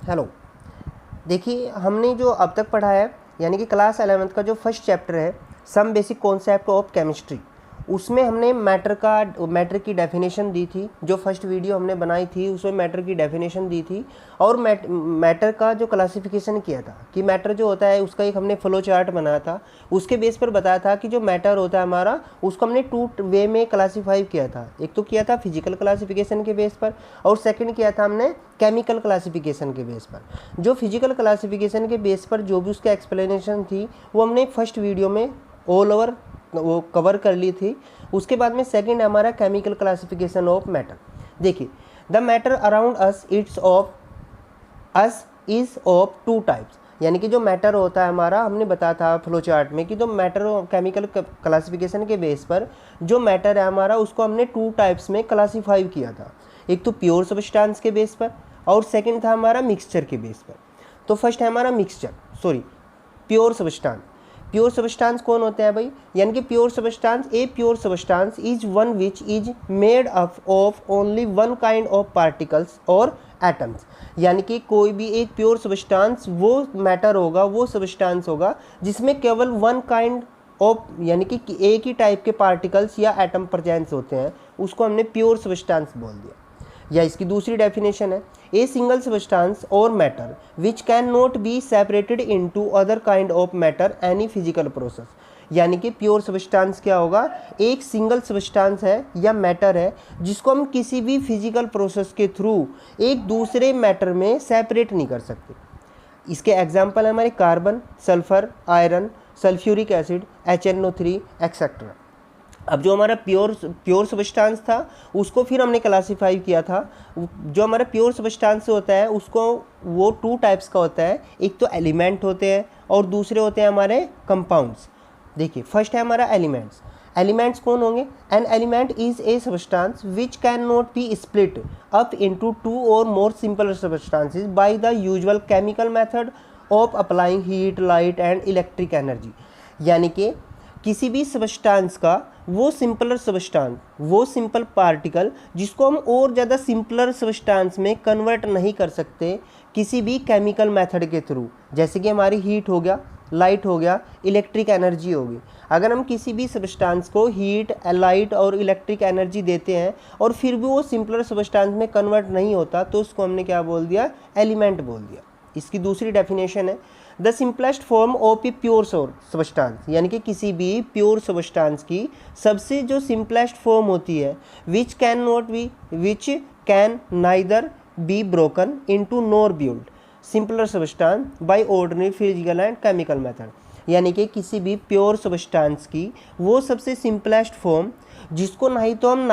Hello. देखिए, हमने जो अब तक पढ़ा है यानी कि क्लास 11th का जो फर्स्ट चैप्टर है some basic concept of chemistry, उसमें हमने मैटर की डेफिनेशन दी थी। जो फर्स्ट वीडियो हमने बनाई थी उसमें मैटर की डेफिनेशन दी थी और मैटर का जो क्लासिफिकेशन किया था कि मैटर जो होता है उसका एक हमने फ्लो चार्ट बनाया था। उसके बेस पर बताया था कि जो मैटर होता है हमारा उसको हमने टू वे में क्लासीफाई किया था। एक तो किया था फिजिकल क्लासिफिकेशन के बेस पर और सेकंड किया था हमने केमिकल क्लासिफिकेशन के बेस पर। जो फिजिकल क्लासिफिकेशन के बेस पर जो भी उसका एक्सप्लेनेशन थी वो हमने फर्स्ट वीडियो में ऑल ओवर वो कवर कर ली थी। उसके बाद में सेकंड हमारा केमिकल क्लासिफिकेशन ऑफ मैटर। देखिए, the matter around us is of two types, यानी कि जो मैटर होता है हमारा, हमने बताया था फ्लो चार्ट में कि जो मैटर केमिकल क्लासिफिकेशन के बेस पर जो मैटर है हमारा उसको हमने टू टाइप्स में क्लासीफाई किया था। एक तो प्योर सब्सटेंस के बेस पर और सेकंड था हमारा मिक्सचर के बेस पर। तो फर्स्ट है हमारा प्योर सब्सटेंस। प्योर सब्सटेंस कौन होते हैं भाई? यानी कि pure substance is one which is made up of only one kind of particles और एटम्स। यानी कि कोई भी एक प्योर सब्सटेंस वो मैटर होगा, वो सब्सटेंस होगा जिसमें केवल वन काइंड ऑफ यानी कि एक ही टाइप के पार्टिकल्स या एटम प्रेजेंस होते हैं, उसको हमने प्योर सब्सटेंस बोल दिया। या इसकी दूसरी डेफिनेशन है ए सिंगल सब्सटेंस और matter which cannot be separated into other kind of matter any physical process. यानी कि प्योर सब्सटेंस क्या होगा? एक सिंगल सब्सटेंस है या मैटर है जिसको हम किसी भी फिजिकल प्रोसेस के थ्रू एक दूसरे मैटर में सेपरेट नहीं कर सकते। इसके एग्जाम्पल है हमारे carbon, sulphur, iron, sulphuric acid, HNO3 etcetera. अब जो हमारा प्योर सब्सटेंस था उसको फिर हमने क्लासीफाई किया था। जो हमारा प्योर सब्सटेंस होता है उसको वो टू टाइप्स का होता है, एक तो एलिमेंट होते हैं और दूसरे होते हैं हमारे कंपाउंड्स। देखिए, फर्स्ट है हमारा एलिमेंट्स। एलिमेंट्स कौन होंगे? An element is a substance which cannot be split up into two or more simple substances by the usual chemical method of applying heat, light and electric energy. यानी कि किसी भी substance का वो simple particle जिसको हम और ज़्यादा सिंपलर सब्सटेंस में कन्वर्ट नहीं कर सकते किसी भी केमिकल मेथड के थ्रू, जैसे कि हमारी हीट हो गया, लाइट हो गया, इलेक्ट्रिक एनर्जी होगी। अगर हम किसी भी सब्सटेंस को हीट, लाइट और इलेक्ट्रिक एनर्जी देते हैं और फिर भी वो सिंपलर सब्सटेंस में कन्वर्ट नहीं होता तो उसको हमने क्या बोल दिया? एलिमेंट बोल दिया। इसकी दूसरी डेफिनेशन है the simplest form of A pure substance, यानी कि किसी भी प्योर सब्सटेंस की सबसे जो सिंपलेस्ट फॉर्म होती है which can neither be broken into nor build simpler substance by ordinary physical and chemical method. यानी कि किसी भी प्योर सब्सटेंस की वो सबसे सिंपलेस्ट फॉर्म जिसको नहीं तो हम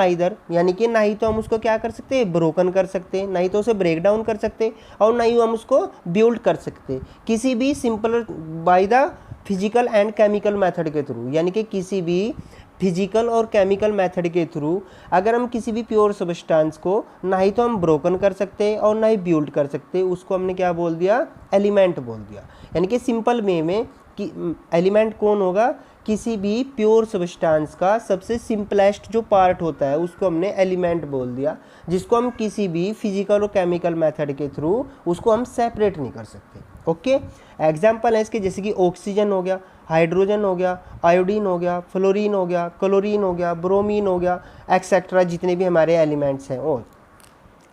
यानी कि नहीं तो हम उसको क्या कर सकते हैं? ब्रोकन कर सकते हैं, नहीं तो उसे ब्रेक डाउन कर सकते और नहीं हम उसको बिल्ड कर सकते किसी भी simple by the physical and chemical method के थ्रू। यानी कि किसी भी फिजिकल और केमिकल मेथड के थ्रू अगर हम किसी भी प्योर सब्सटेंस को नहीं तो हम ब्रोकन कर सकते और ना ही बिल्ड कर सकते, उसको हमने क्या बोल दिया? एलिमेंट बोल दिया। यानी कि सिंपल वे में कि एलिमेंट कौन होगा? किसी भी प्योर सब्सटेंस का सबसे सिंपलेस्ट जो पार्ट होता है उसको हमने एलिमेंट बोल दिया, जिसको हम किसी भी फिजिकल और केमिकल मेथड के थ्रू उसको हम सेपरेट नहीं कर सकते। ओके, एग्जांपल है इसके जैसे कि ऑक्सीजन हो गया, हाइड्रोजन हो गया, आयोडीन हो गया, फ्लोरीन हो गया, क्लोरीन हो गया, ब्रोमीन हो गया एक्सेट्रा, जितने भी हमारे एलिमेंट्स हैं। और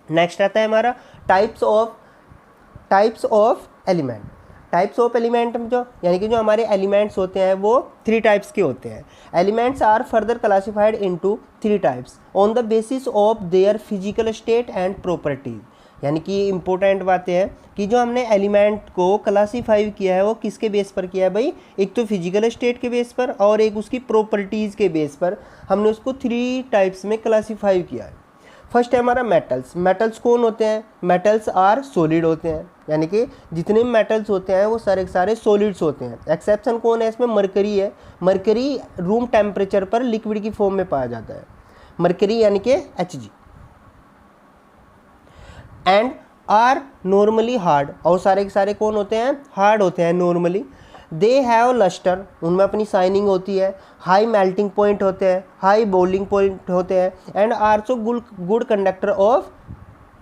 नेक्स्ट आता है हमारा types of element. Types of element जो यानी कि जो हमारे एलिमेंट्स होते हैं वो 3 टाइप्स के होते हैं। Elements are further classified into 3 types on the basis of their physical state and properties. यानी कि इंपॉर्टेंट बातें हैं कि जो हमने एलिमेंट को क्लासीफाई किया है वो किसके बेस पर किया है भाई? एक तो फिजिकल स्टेट के बेस पर और एक उसकी प्रॉपर्टीज़ के बेस पर हमने उसको 3 टाइप्स में क्लासीफाई किया है। फर्स्ट है हमारा मेटल्स। मेटल्स कौन होते हैं? मेटल्स आर सॉलिड होते हैं, यानी कि जितने भी मेटल्स होते हैं वो सारे के सारे सॉलिड्स होते हैं। एक्सेप्शन कौन है इसमें? मरकरी है। मरकरी रूम टेम्परेचर पर लिक्विड की फॉर्म में पाया जाता है, मरकरी यानी कि Hg। And are normally hard, और सारे के सारे कौन होते हैं? हार्ड होते हैं नॉर्मली। दे हैव लस्टर, उनमें अपनी शाइनिंग होती है। हाई मेल्टिंग पॉइंट होते हैं, हाई बॉइलिंग पॉइंट होते हैं। And also good conductor of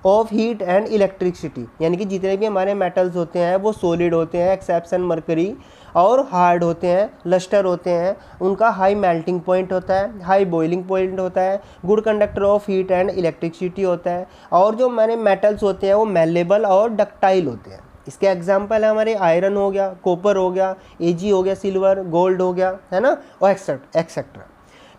of heat and electricity, यानी कि जितने भी हमारे मेटल्स होते हैं वो सॉलिड होते हैं एक्सेप्शन मरकरी, और हार्ड होते हैं, लस्टर होते हैं, उनका हाई मेल्टिंग पॉइंट होता है, हाई बॉइलिंग पॉइंट होता है, good conductor of heat and electricity होता है, और जो हमारे मेटल्स होते हैं वो मेलेबल और डक्टाइल होते हैं। इसके एग्जाम्पल है हमारे आयरन हो गया, कॉपर हो गया, एजी हो गया, सिल्वर, गोल्ड हो गया, है ना, और एक्सेट्रा।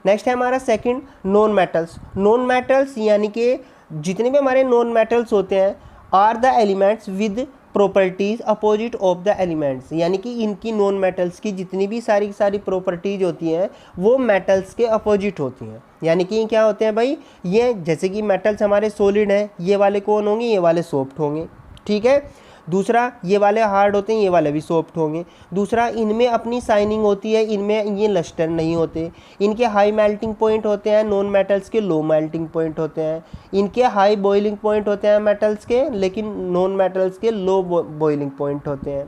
नेक्स्ट है हमारा second non metals. Non metals यानी कि जितने भी हमारे नॉन मेटल्स होते हैं are the elements with properties opposite of the elements, यानी कि इनकी नॉन मेटल्स की जितनी भी सारी प्रॉपर्टीज होती हैं वो मेटल्स के अपोजिट होती हैं। यानी कि क्या होते हैं भाई, ये जैसे कि मेटल्स हमारे सॉलिड हैं, ये वाले कौन होंगे, ये वाले सॉफ्ट होंगे, ठीक है। दूसरा, ये वाले हार्ड होते हैं, ये वाले भी सॉफ्ट होंगे। दूसरा, इनमें अपनी शाइनिंग होती है, इनमें ये लस्टर नहीं होते। इनके हाई मेल्टिंग पॉइंट होते हैं, नॉन मेटल्स के लो मेल्टिंग पॉइंट होते हैं। इनके हाई बॉइलिंग पॉइंट होते हैं मेटल्स के, लेकिन नॉन मेटल्स के लो बॉइलिंग पॉइंट होते हैं।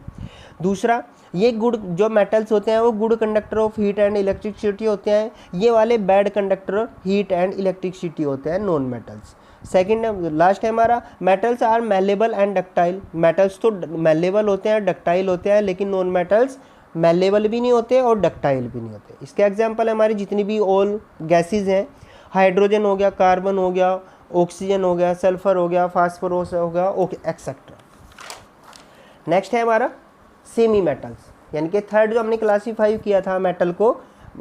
दूसरा, ये गुड जो मेटल्स होते हैं वो good conductor of heat and electricity होते हैं, ये वाले bad conductor heat and electricity होते हैं नॉन मेटल्स। सेकंड लास्ट है हमारा, metals are malleable and ductile. Metals तो मेलेबल होते हैं, डक्टाइल होते हैं, लेकिन नॉन मेटल्स मेलेबल भी नहीं होते और डक्टाइल भी नहीं होते। इसके एग्जांपल है हमारी जितनी भी ऑल गैसेज हैं, हाइड्रोजन हो गया, कार्बन हो गया, ऑक्सीजन हो गया, सल्फर हो गया, फास्फोरस हो गया, ओके एक्सेट्रा। नेक्स्ट है हमारा सेमी मेटल्स, यानी कि थर्ड जो हमने क्लासीफाई किया था मेटल को,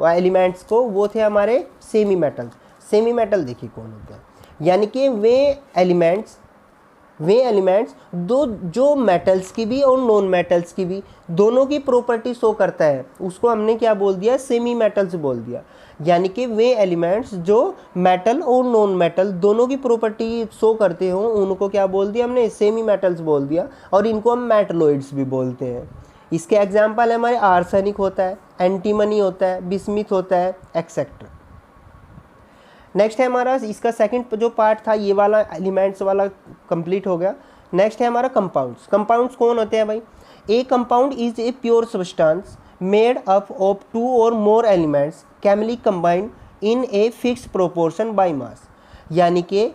एलिमेंट्स को, वो थे हमारे सेमी मेटल्स। सेमी मेटल देखिए कौन होते हैं, यानी कि वे एलिमेंट्स दो जो मेटल्स की भी और नॉन मेटल्स की भी दोनों की प्रॉपर्टी शो करता है, उसको हमने क्या बोल दिया, सेमी मेटल्स बोल दिया। यानी कि वे एलिमेंट्स जो मेटल और नॉन मेटल दोनों की प्रॉपर्टी शो करते हो उनको क्या बोल दिया हमने, सेमी मेटल्स बोल दिया, और इनको हम मेटलॉइड्स भी बोलते हैं। इसके एग्जाम्पल है हमारे आर्सेनिक होता है, एंटीमनी होता है, बिस्मिथ होता है, एक्सेट्रा। नेक्स्ट है हमारा, इसका सेकंड जो पार्ट था ये वाला एलिमेंट्स वाला कंप्लीट हो गया। नेक्स्ट है हमारा कंपाउंड्स। कंपाउंड्स कौन होते हैं भाई, a compound is a pure substance made up of two or more elements chemically combined in a fix proportion by mass. यानी कि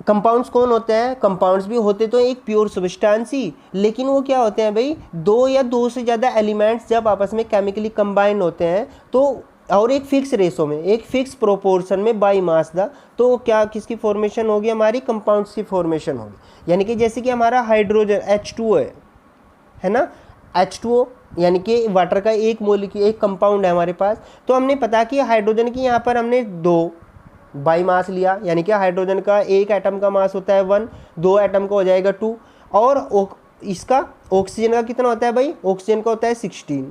कंपाउंड्स कौन होते हैं, कंपाउंड्स भी होते तो एक प्योर सब्सटेंस ही, लेकिन वो क्या होते हैं भाई, दो या दो से ज़्यादा एलिमेंट्स जब आपस में केमिकली कंबाइन होते हैं तो, और एक फिक्स रेशो में, एक फिक्स प्रोपोर्शन में बाई मास दा, तो क्या किसकी फॉर्मेशन होगी, हमारी कंपाउंड्स की फॉर्मेशन होगी। यानी कि जैसे कि हमारा हाइड्रोजन H2O है ना, H2O यानी कि वाटर का एक मॉलिक्यूल, एक कंपाउंड है हमारे पास। तो हमने पता कि हाइड्रोजन की यहाँ पर हमने दो बाई मास लिया, यानी कि हाइड्रोजन का एक एटम का मास होता है 1, दो एटम का हो जाएगा 2, और इसका ऑक्सीजन का कितना होता है भाई, ऑक्सीजन का होता है 16।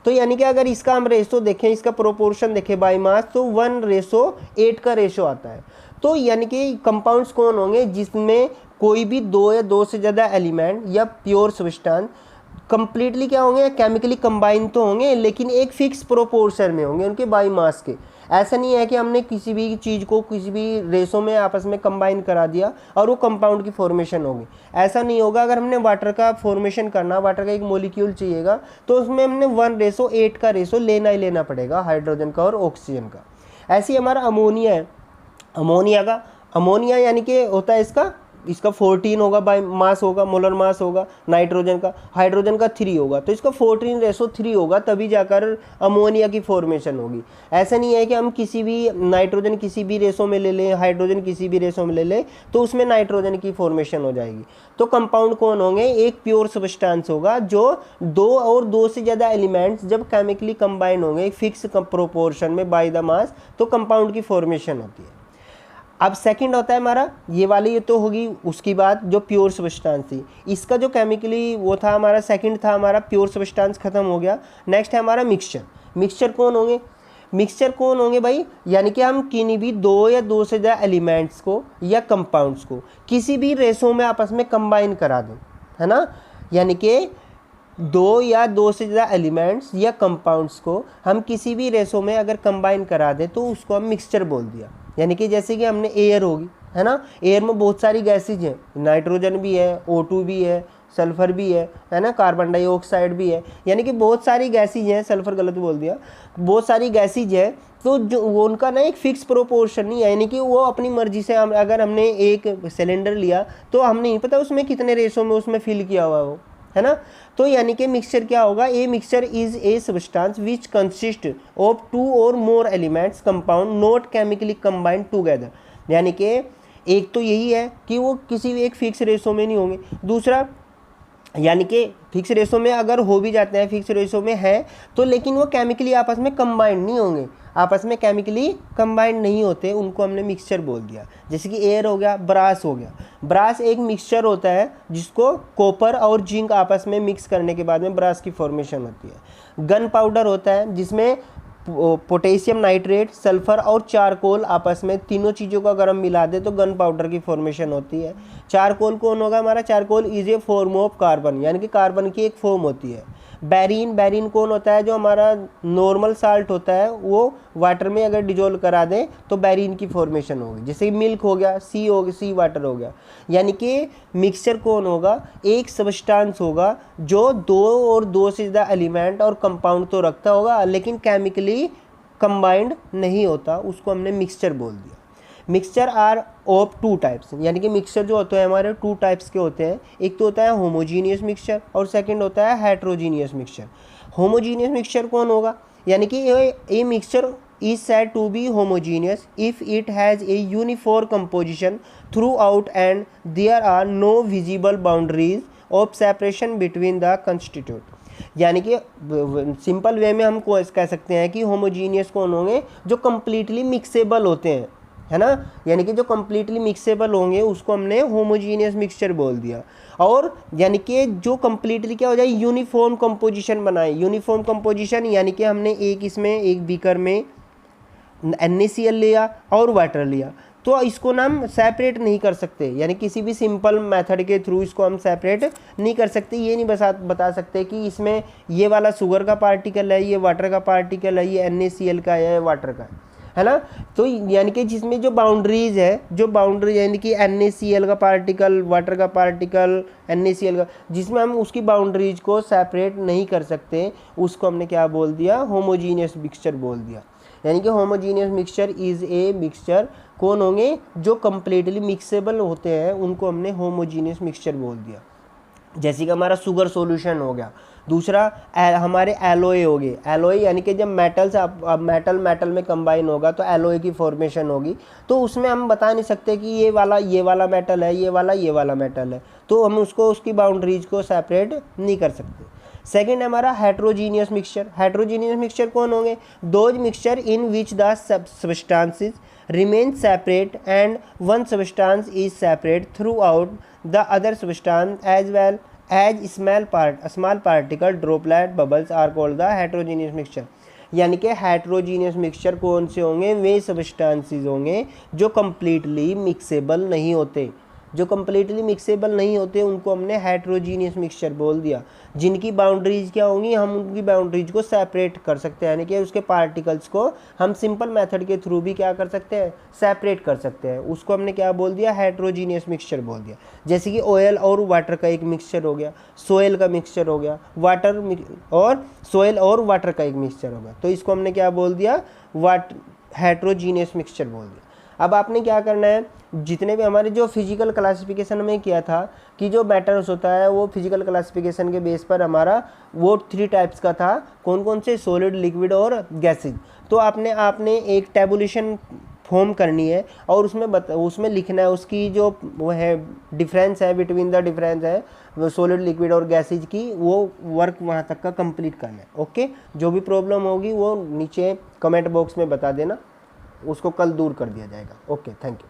तो यानी कि अगर इसका हम रेशो देखें, इसका प्रोपोर्शन देखें बाई मास, तो 1:8 का रेशो आता है। तो यानी कि कंपाउंड्स कौन होंगे, जिसमें कोई भी दो या दो से ज़्यादा एलिमेंट या प्योर सब्सटेंस कंप्लीटली क्या होंगे, केमिकली कंबाइन तो होंगे, लेकिन एक फिक्स प्रोपोर्शन में होंगे उनके बाई मास के। ऐसा नहीं है कि हमने किसी भी चीज़ को किसी भी रेशो में आपस में कंबाइन करा दिया और वो कंपाउंड की फॉर्मेशन होगी, ऐसा नहीं होगा। अगर हमने वाटर का फॉर्मेशन करना, वाटर का एक मॉलिक्यूल चाहिएगा, तो उसमें हमने 1:8 का रेशो लेना ही लेना पड़ेगा, हाइड्रोजन का और ऑक्सीजन का। ऐसे ही हमारा अमोनिया है, अमोनिया यानी कि होता है इसका 14 होगा बाई मास होगा, मोलर मास होगा नाइट्रोजन का, हाइड्रोजन का 3 होगा, तो इसका 14:3 होगा, तभी जाकर अमोनिया की फॉर्मेशन होगी। ऐसा नहीं है कि हम किसी भी नाइट्रोजन किसी भी रेशो में ले लें, हाइड्रोजन किसी भी रेशो में ले लें तो उसमें नाइट्रोजन की फॉर्मेशन हो जाएगी। तो कंपाउंड कौन होंगे, एक प्योर सब्सटेंस होगा जो दो और दो से ज़्यादा एलिमेंट्स जब केमिकली कंबाइन होंगे एक फिक्स प्रोपोर्शन में बाय द मास, तो कंपाउंड की फॉर्मेशन होती है। अब सेकंड होता है हमारा, ये वाली ये तो होगी उसकी बात जो प्योर सब्सटेंस थी, इसका जो केमिकली वो था हमारा सेकंड था हमारा, प्योर सब्सटेंस खत्म हो गया। नेक्स्ट है हमारा मिक्सचर कौन होंगे भाई, यानी कि हम किन्हीं भी दो या दो से ज़्यादा एलिमेंट्स को या कंपाउंड्स को किसी भी रेशो में आपस में कंबाइन करा दें, है ना। यानी कि दो या दो से ज़्यादा एलिमेंट्स या कंपाउंड्स को हम किसी भी रेशो में अगर कंबाइन करा दें तो उसको हम मिक्सचर बोल दिया। यानी कि जैसे कि हमने एयर होगी, है ना, एयर में बहुत सारी गैसेज हैं, नाइट्रोजन भी है, O2 भी है, सल्फ़र भी है ना, कार्बन डाइऑक्साइड भी है, यानी कि बहुत सारी गैसेज हैं, सल्फ़र गलत बोल दिया, बहुत सारी गैसेज है। तो जो वो उनका ना एक फिक्स प्रोपोर्शन नहीं है, यानी कि वो अपनी मर्जी से अगर हमने एक सिलेंडर लिया तो हम नहीं पता उसमें कितने रेशो में उसमें फिल किया हुआ वो, है ना। तो यानी कि मिक्सचर क्या होगा, a mixture is a substance which consist of 2 और more elements compound not chemically combined together. यानी कि एक तो यही है कि वो किसी भी एक फिक्स रेशो में नहीं होंगे। दूसरा यानी कि फिक्स रेशो में अगर हो भी जाते हैं, फिक्स रेशो में है तो, लेकिन वो केमिकली आपस में कंबाइंड नहीं होंगे, आपस में केमिकली कंबाइंड नहीं होते, उनको हमने मिक्सचर बोल दिया। जैसे कि एयर हो गया, ब्रास हो गया। ब्रास एक मिक्सचर होता है जिसको कॉपर और जिंक आपस में मिक्स करने के बाद में ब्रास की फॉर्मेशन होती है। गन पाउडर होता है जिसमें पोटेशियम नाइट्रेट, सल्फर और चारकोल आपस में तीनों चीज़ों को अगर हम मिला दे तो गन पाउडर की फॉर्मेशन होती है। चारकोल कौन होगा हमारा, charcoal is a form of carbon, यानी कि कार्बन की एक फॉर्म होती है। बैरिन, बैरिन कौन होता है, जो हमारा नॉर्मल साल्ट होता है वो वाटर में अगर डिजोल्व करा दें तो बैरिन की फॉर्मेशन होगी। जैसे मिल्क हो गया, सी हो गया, सी वाटर हो गया। यानी कि मिक्सचर कौन होगा, एक सब्सटेंस होगा जो 2 और 2 से ज़्यादा एलिमेंट और कंपाउंड तो रखता होगा लेकिन केमिकली कंबाइंड नहीं होता, उसको हमने मिक्सचर बोल दिया। मिक्सचर आर ऑफ 2 टाइप्स, यानी कि मिक्सचर जो होते हैं हमारे 2 टाइप्स के होते हैं। एक तो होता है होमोजीनियस मिक्सचर और सेकंड होता है हेट्रोजीनियस मिक्सचर। होमोजीनियस मिक्सचर कौन होगा, यानी कि a mixture is said to be homogeneous if it has a uniform composition throughout and there are no visible boundaries of separation between the constituent। यानी कि simple way में हम कह सकते हैं कि होमोजीनियस कौन होंगे, जो कम्प्लीटली मिक्सेबल होते हैं, है ना। यानी कि जो कम्प्लीटली मिक्सेबल होंगे उसको हमने होमोजीनियस मिक्सचर बोल दिया। और यानी कि जो कम्प्लीटली क्या हो जाए, यूनिफॉर्म कंपोजिशन बनाए। यूनिफॉर्म कंपोजिशन यानी कि हमने एक इसमें एक बीकर में NaCl लिया और वाटर लिया तो इसको ना हम सेपरेट नहीं कर सकते, यानी किसी भी सिंपल मेथड के थ्रू इसको हम सेपरेट नहीं कर सकते। ये नहीं बता सकते कि इसमें ये वाला शुगर का पार्टिकल है, ये वाटर का पार्टिकल है, ये NaCl का है, वाटर का है ना। तो यानी कि जिसमें जो बाउंड्रीज है, जो बाउंड्री यानी कि NaCl का पार्टिकल, वाटर का पार्टिकल, NaCl का, जिसमें हम उसकी बाउंड्रीज को सेपरेट नहीं कर सकते, उसको हमने क्या बोल दिया, होमोजीनियस मिक्सचर बोल दिया। यानी कि homogeneous mixture is a mixture कौन होंगे, जो कम्प्लीटली मिक्सेबल होते हैं, उनको हमने होमोजीनियस मिक्सचर बोल दिया। जैसे कि हमारा शुगर सॉल्यूशन हो गया। दूसरा हमारे एलोए हो गए। एलोए यानी कि जब मेटल से मेटल में कंबाइन होगा तो एलोए की फॉर्मेशन होगी। तो उसमें हम बता नहीं सकते कि ये वाला मेटल है, ये वाला मेटल है, तो हम उसको उसकी बाउंड्रीज को सेपरेट नहीं कर सकते। सेकेंड है हमारा हेट्रोजीनियस मिक्सचर। हेट्रोजीनियस मिक्सचर कौन होंगे, those mixture in which the substances remain separate and one substance is separate throughout the other substance as well as small particle droplet bubbles are called the heterogeneous mixture. यानी कि heterogeneous mixture कौन से होंगे, वे substances होंगे जो completely mixable नहीं होते। जो कम्प्लीटली मिक्सेबल नहीं होते उनको हमने हेट्रोजीनियस मिक्सचर बोल दिया। जिनकी बाउंड्रीज क्या होंगी, हम उनकी बाउंड्रीज को सेपरेट कर सकते हैं, यानी कि उसके पार्टिकल्स को हम सिंपल मेथड के थ्रू भी क्या कर सकते हैं, सेपरेट कर सकते हैं। उसको हमने क्या बोल दिया, हेट्रोजीनियस मिक्सचर बोल दिया। जैसे कि ऑयल और वाटर का एक मिक्सचर हो गया, सोयल का मिक्सचर हो गया, सोयल और वाटर का एक मिक्सचर हो गया, तो इसको हमने क्या बोल दिया, हेट्रोजीनियस मिक्सचर बोल दिया। अब आपने क्या करना है, जितने भी हमारे जो फिजिकल क्लासिफिकेशन में किया था कि जो मैटर्स होता है वो फिजिकल क्लासिफिकेशन के बेस पर हमारा वो 3 टाइप्स का था, कौन कौन से, सॉलिड, लिक्विड और गैसेज। तो आपने एक टेबुलेशन फॉर्म करनी है और उसमें लिखना है उसकी जो वो है डिफरेंस है, बिटवीन द डिफरेंस है वो सॉलिड, लिक्विड और गैसेज की, वो वर्क वहाँ तक का कंप्लीट करना है। ओके, जो भी प्रॉब्लम होगी वो नीचे कमेंट बॉक्स में बता देना, उसको कल दूर कर दिया जाएगा। Okay, thank you.